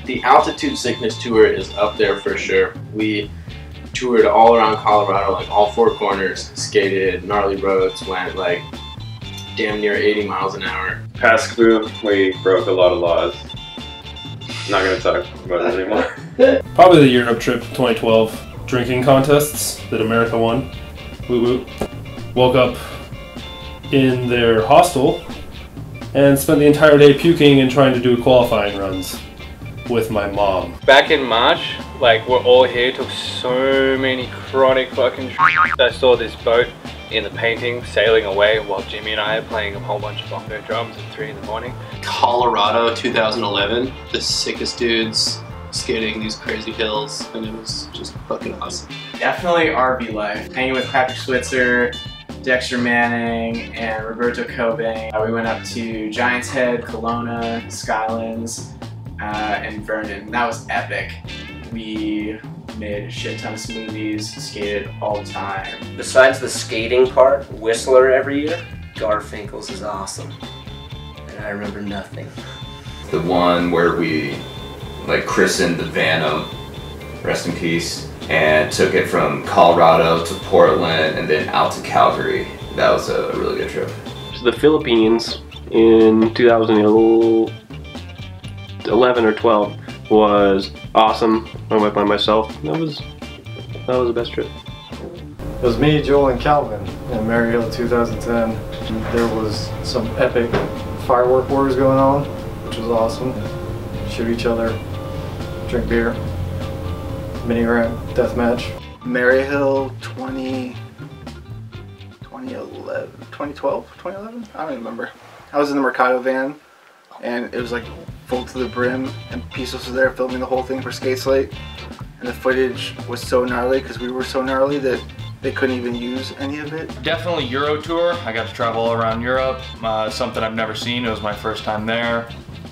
The altitude sickness tour is up there for sure. We toured all around Colorado, like all four corners, skated gnarly roads, went like damn near 80 miles an hour. Pascapoo, we broke a lot of laws. Not gonna talk about it anymore. Probably the Europe trip 2012. Drinking contests that America won. Woo woo. Woke up in their hostel and spent the entire day puking and trying to do qualifying runs with my mom. Back in March, like we're all here, took so many chronic fucking I saw this boat in the painting sailing away while Jimmy and I are playing a whole bunch of bongo drums at 3 in the morning. Colorado 2011, the sickest dudes skating these crazy hills, and it was just fucking awesome. Definitely RV life. Hanging with Patrick Switzer, Dexter Manning, and Roberto Cobain. We went up to Giants Head, Kelowna, Skylands, and Vernon. That was epic. We made a shit ton of smoothies, skated all the time. Besides the skating part, Whistler every year, Garfinkel's is awesome. And I remember nothing. The one where we like christened the Phantom, rest in peace, and took it from Colorado to Portland and then out to Calgary. That was a really good trip. To the Philippines in 2011 or 12 was awesome. I went by myself. That was the best trip. It was me, Joel, and Calvin in Maryhill 2010. There was some epic firework wars going on, which was awesome. Shoot each other, drink beer, mini ramp deathmatch. Maryhill 2012, I don't even remember. I was in the Mercado van, and it was like full to the brim, and Pisos was there filming the whole thing for Skate Slate, and the footage was so gnarly because we were so gnarly that they couldn't even use any of it. Definitely Euro tour. I got to travel all around Europe, something I've never seen. It was my first time there.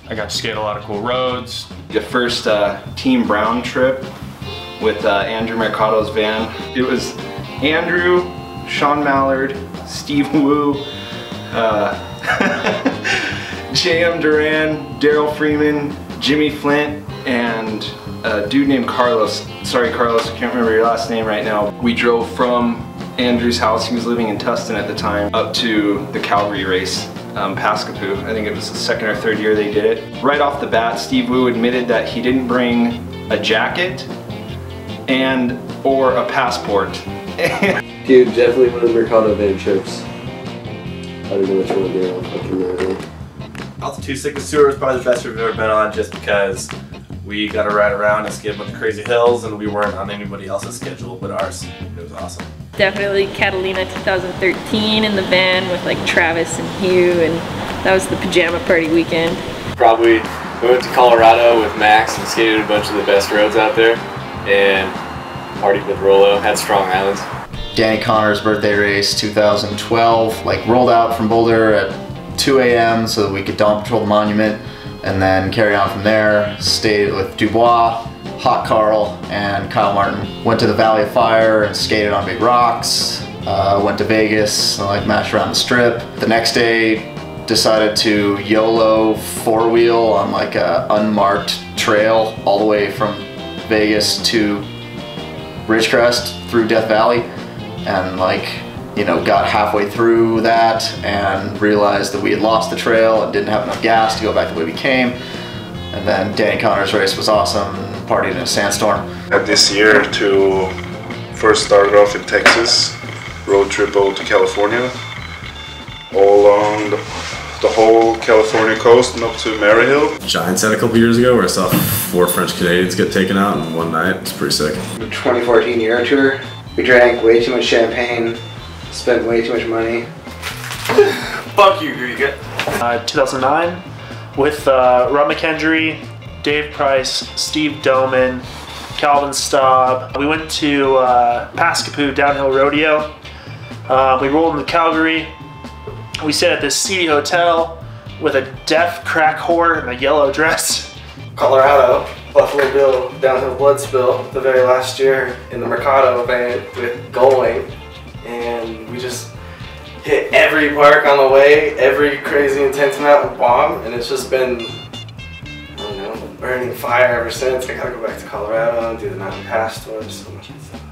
I got to skate a lot of cool roads. The first Team Brown trip with Andrew Mercado's van. It was Andrew, Sean Mallard, Steve Wu, J.M. Duran, Daryl Freeman, Jimmy Flint, and a dude named Carlos. Sorry Carlos, I can't remember your last name right now. We drove from Andrew's house, he was living in Tustin at the time, up to the Calgary race, Pascapoo. I think it was the second or third year they did it. Right off the bat, Steve Wu admitted that he didn't bring a jacket or a passport. Dude, definitely one of the Mercado van trips. I don't know which one they're on, fucking really. Altitude Sickness Tour was probably the best we've ever been on, just because we got to ride around and skate a bunch of crazy hills, and we weren't on anybody else's schedule but ours. It was awesome. Definitely Catalina 2013 in the van with like Travis and Hugh, and that was the pajama party weekend. Probably we went to Colorado with Max and skated a bunch of the best roads out there, and partied with Rolo, had Strong Islands. Danny Connor's birthday race 2012, like rolled out from Boulder at 2 a.m. so that we could dawn patrol the monument and then carry on from there. Stayed with Dubois, Hot Carl, and Kyle Martin. Went to the Valley of Fire and skated on big rocks. Went to Vegas and like mashed around the strip. The next day decided to YOLO four-wheel on like a unmarked trail all the way from Vegas to Ridgecrest through Death Valley, and like, you know, got halfway through that and realized that we had lost the trail and didn't have enough gas to go back the way we came. And then Danny Connor's race was awesome, partied in a sandstorm. This year to first started off in Texas, road trip over to California, all along the whole California coast and up to Maryhill. Giants had a couple years ago where I saw 4 French Canadians get taken out in one night. It's pretty sick. The 2014 Euro Tour, we drank way too much champagne, spent way too much money. Fuck you, Riga. 2009 with Rob McKendry, Dave Price, Steve Doman, Calvin Staub. We went to Pascapoo Downhill Rodeo. We rolled into Calgary. We stayed at this seedy hotel with a deaf crack whore in a yellow dress. Colorado, Buffalo Bill downhill blood spill the very last year in the Mercado van with Gullwing, and we just hit every park on the way, every crazy intense mountain bomb, and it's just been, I don't know, burning fire ever since. I gotta go back to Colorado and do the mountain pass tour. So much good stuff.